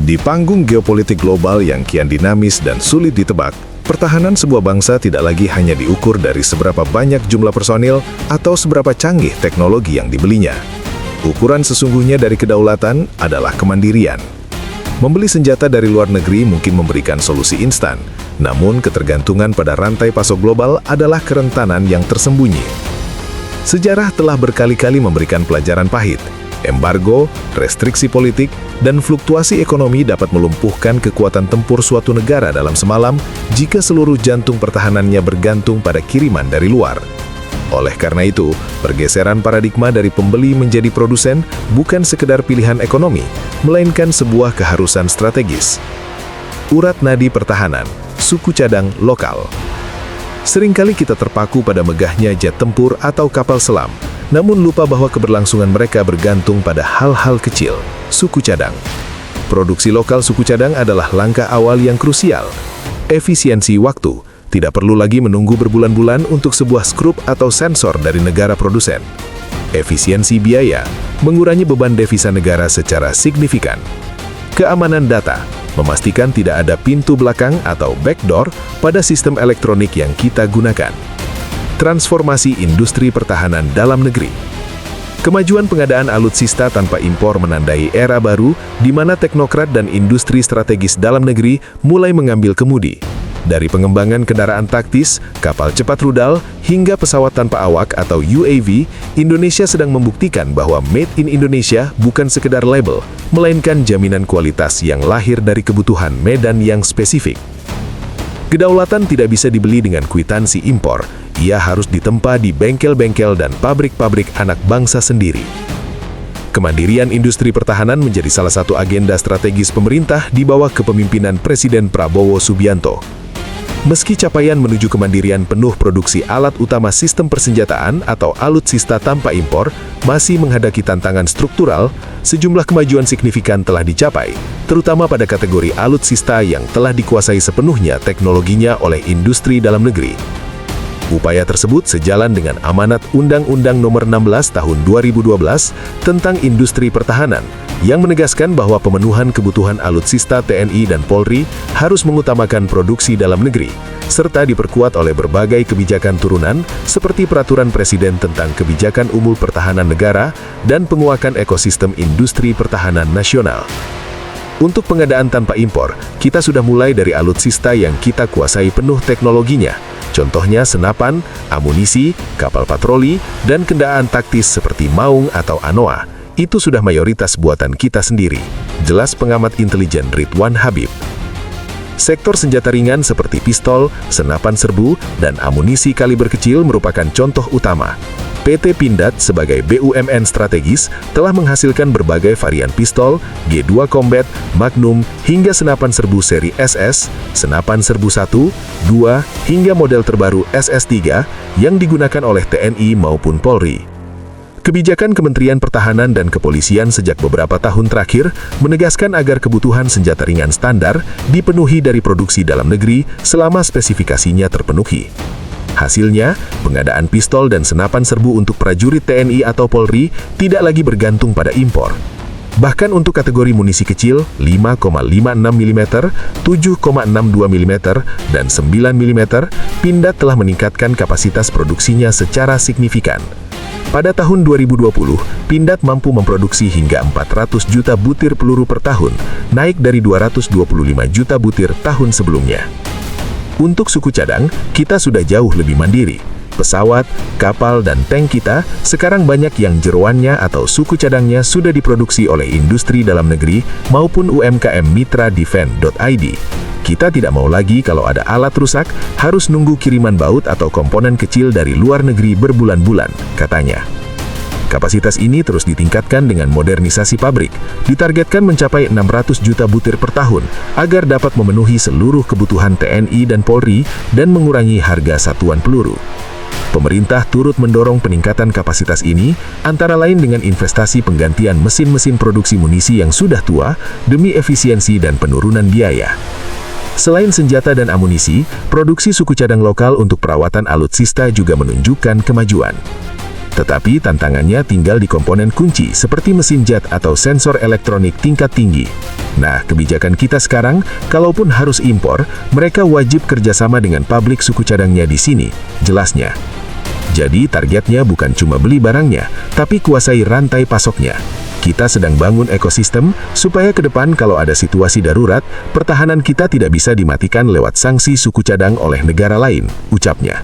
Di panggung geopolitik global yang kian dinamis dan sulit ditebak, pertahanan sebuah bangsa tidak lagi hanya diukur dari seberapa banyak jumlah personil atau seberapa canggih teknologi yang dibelinya. Ukuran sesungguhnya dari kedaulatan adalah kemandirian. Membeli senjata dari luar negeri mungkin memberikan solusi instan, namun ketergantungan pada rantai pasok global adalah kerentanan yang tersembunyi. Sejarah telah berkali-kali memberikan pelajaran pahit. Embargo, restriksi politik, dan fluktuasi ekonomi dapat melumpuhkan kekuatan tempur suatu negara dalam semalam jika seluruh jantung pertahanannya bergantung pada kiriman dari luar. Oleh karena itu, pergeseran paradigma dari pembeli menjadi produsen bukan sekedar pilihan ekonomi, melainkan sebuah keharusan strategis. Urat nadi pertahanan, suku cadang lokal. Seringkali kita terpaku pada megahnya jet tempur atau kapal selam, namun lupa bahwa keberlangsungan mereka bergantung pada hal-hal kecil, suku cadang. Produksi lokal suku cadang adalah langkah awal yang krusial. Efisiensi waktu, tidak perlu lagi menunggu berbulan-bulan untuk sebuah skrup atau sensor dari negara produsen. Efisiensi biaya, mengurangi beban devisa negara secara signifikan. Keamanan data, memastikan tidak ada pintu belakang atau backdoor pada sistem elektronik yang kita gunakan. Transformasi industri pertahanan dalam negeri. Kemajuan pengadaan alutsista tanpa impor menandai era baru di mana teknokrat dan industri strategis dalam negeri mulai mengambil kemudi. Dari pengembangan kendaraan taktis, kapal cepat rudal, hingga pesawat tanpa awak atau UAV, Indonesia sedang membuktikan bahwa Made in Indonesia bukan sekedar label, melainkan jaminan kualitas yang lahir dari kebutuhan medan yang spesifik. Kedaulatan tidak bisa dibeli dengan kwitansi impor, ia harus ditempa di bengkel-bengkel dan pabrik-pabrik anak bangsa sendiri. Kemandirian industri pertahanan menjadi salah satu agenda strategis pemerintah di bawah kepemimpinan Presiden Prabowo Subianto. Meski capaian menuju kemandirian penuh produksi alat utama sistem persenjataan atau alutsista tanpa impor masih menghadapi tantangan struktural, sejumlah kemajuan signifikan telah dicapai, terutama pada kategori alutsista yang telah dikuasai sepenuhnya teknologinya oleh industri dalam negeri. Upaya tersebut sejalan dengan amanat Undang-Undang Nomor 16 Tahun 2012 tentang Industri Pertahanan, yang menegaskan bahwa pemenuhan kebutuhan alutsista TNI dan Polri harus mengutamakan produksi dalam negeri, serta diperkuat oleh berbagai kebijakan turunan seperti Peraturan Presiden tentang Kebijakan Umum Pertahanan Negara dan penguatan ekosistem industri pertahanan nasional. Untuk pengadaan tanpa impor, kita sudah mulai dari alutsista yang kita kuasai penuh teknologinya. Contohnya senapan, amunisi, kapal patroli, dan kendaraan taktis seperti Maung atau Anoa. Itu sudah mayoritas buatan kita sendiri, jelas pengamat intelijen Ridwan Habib. Sektor senjata ringan seperti pistol, senapan serbu, dan amunisi kaliber kecil merupakan contoh utama. PT Pindad sebagai BUMN strategis telah menghasilkan berbagai varian pistol, G2 Combat, Magnum, hingga senapan serbu seri SS, senapan serbu 1, 2, hingga model terbaru SS3 yang digunakan oleh TNI maupun Polri. Kebijakan Kementerian Pertahanan dan Kepolisian sejak beberapa tahun terakhir menegaskan agar kebutuhan senjata ringan standar dipenuhi dari produksi dalam negeri selama spesifikasinya terpenuhi. Hasilnya, pengadaan pistol dan senapan serbu untuk prajurit TNI atau Polri tidak lagi bergantung pada impor. Bahkan untuk kategori munisi kecil 5,56 mm, 7,62 mm, dan 9 mm, Pindad telah meningkatkan kapasitas produksinya secara signifikan. Pada tahun 2020, Pindad mampu memproduksi hingga 400 juta butir peluru per tahun, naik dari 225 juta butir tahun sebelumnya. Untuk suku cadang, kita sudah jauh lebih mandiri. Pesawat, kapal, dan tank kita sekarang banyak yang jeroannya atau suku cadangnya sudah diproduksi oleh industri dalam negeri maupun UMKM mitra defense.id. Kita tidak mau lagi kalau ada alat rusak, harus nunggu kiriman baut atau komponen kecil dari luar negeri berbulan-bulan, katanya. Kapasitas ini terus ditingkatkan dengan modernisasi pabrik, ditargetkan mencapai 600 juta butir per tahun, agar dapat memenuhi seluruh kebutuhan TNI dan Polri dan mengurangi harga satuan peluru. Pemerintah turut mendorong peningkatan kapasitas ini, antara lain dengan investasi penggantian mesin-mesin produksi munisi yang sudah tua, demi efisiensi dan penurunan biaya. Selain senjata dan amunisi, produksi suku cadang lokal untuk perawatan alutsista juga menunjukkan kemajuan. Tetapi tantangannya tinggal di komponen kunci seperti mesin jet atau sensor elektronik tingkat tinggi. Nah, kebijakan kita sekarang, kalaupun harus impor, mereka wajib kerjasama dengan pabrik suku cadangnya di sini, jelasnya. Jadi, targetnya bukan cuma beli barangnya, tapi kuasai rantai pasoknya. Kita sedang bangun ekosistem, supaya ke depan kalau ada situasi darurat, pertahanan kita tidak bisa dimatikan lewat sanksi suku cadang oleh negara lain, ucapnya.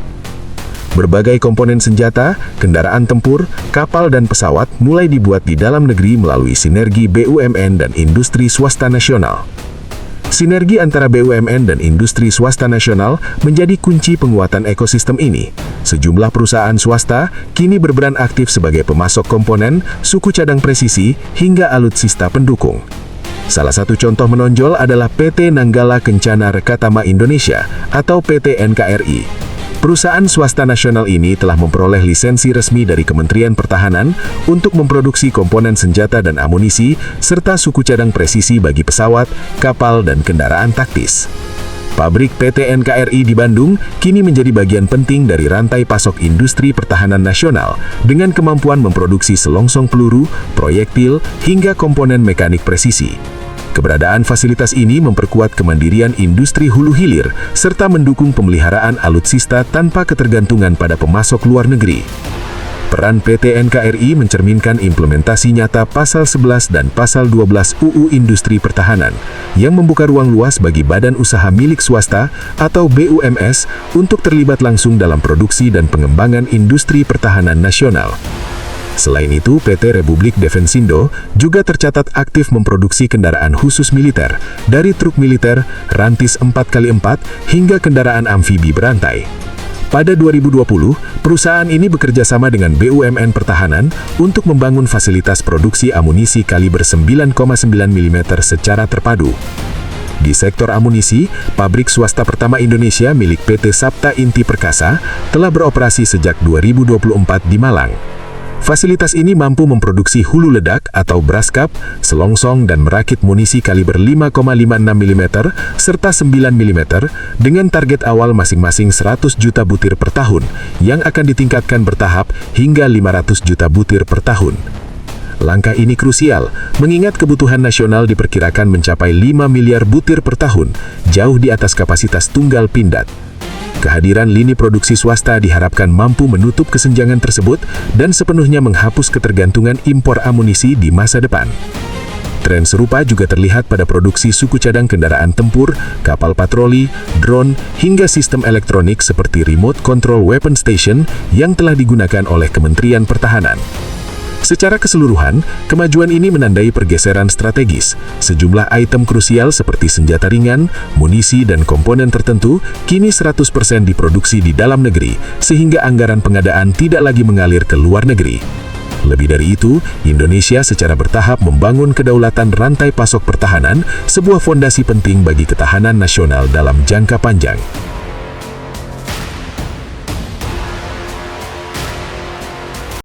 Berbagai komponen senjata, kendaraan tempur, kapal dan pesawat mulai dibuat di dalam negeri melalui sinergi BUMN dan industri swasta nasional. Sinergi antara BUMN dan industri swasta nasional menjadi kunci penguatan ekosistem ini. Sejumlah perusahaan swasta kini berperan aktif sebagai pemasok komponen, suku cadang presisi, hingga alutsista pendukung. Salah satu contoh menonjol adalah PT Nanggala Kencana Rekatama Indonesia atau PT NKRI. Perusahaan swasta nasional ini telah memperoleh lisensi resmi dari Kementerian Pertahanan untuk memproduksi komponen senjata dan amunisi, serta suku cadang presisi bagi pesawat, kapal, dan kendaraan taktis. Pabrik PT NKRI di Bandung kini menjadi bagian penting dari rantai pasok industri pertahanan nasional dengan kemampuan memproduksi selongsong peluru, proyektil, hingga komponen mekanik presisi. Keberadaan fasilitas ini memperkuat kemandirian industri hulu hilir serta mendukung pemeliharaan alutsista tanpa ketergantungan pada pemasok luar negeri. Peran PT NKRI mencerminkan implementasi nyata Pasal 11 dan Pasal 12 UU Industri Pertahanan yang membuka ruang luas bagi badan usaha milik swasta atau BUMS untuk terlibat langsung dalam produksi dan pengembangan industri pertahanan nasional. Selain itu, PT Republik Defensindo juga tercatat aktif memproduksi kendaraan khusus militer, dari truk militer, rantis 4x4, hingga kendaraan amfibi berantai. Pada 2020, perusahaan ini bekerja sama dengan BUMN Pertahanan untuk membangun fasilitas produksi amunisi kaliber 9,9 mm secara terpadu. Di sektor amunisi, pabrik swasta pertama Indonesia milik PT Sapta Inti Perkasa telah beroperasi sejak 2024 di Malang. Fasilitas ini mampu memproduksi hulu ledak atau braskap, selongsong dan merakit munisi kaliber 5,56 mm serta 9 mm dengan target awal masing-masing 100 juta butir per tahun yang akan ditingkatkan bertahap hingga 500 juta butir per tahun. Langkah ini krusial, mengingat kebutuhan nasional diperkirakan mencapai 5 miliar butir per tahun, jauh di atas kapasitas tunggal pindad. Kehadiran lini produksi swasta diharapkan mampu menutup kesenjangan tersebut dan sepenuhnya menghapus ketergantungan impor amunisi di masa depan. Tren serupa juga terlihat pada produksi suku cadang kendaraan tempur, kapal patroli, drone, hingga sistem elektronik seperti Remote Control Weapon Station yang telah digunakan oleh Kementerian Pertahanan. Secara keseluruhan, kemajuan ini menandai pergeseran strategis. Sejumlah item krusial seperti senjata ringan, munisi, dan komponen tertentu kini 100% diproduksi di dalam negeri, sehingga anggaran pengadaan tidak lagi mengalir ke luar negeri. Lebih dari itu, Indonesia secara bertahap membangun kedaulatan rantai pasok pertahanan, sebuah fondasi penting bagi ketahanan nasional dalam jangka panjang.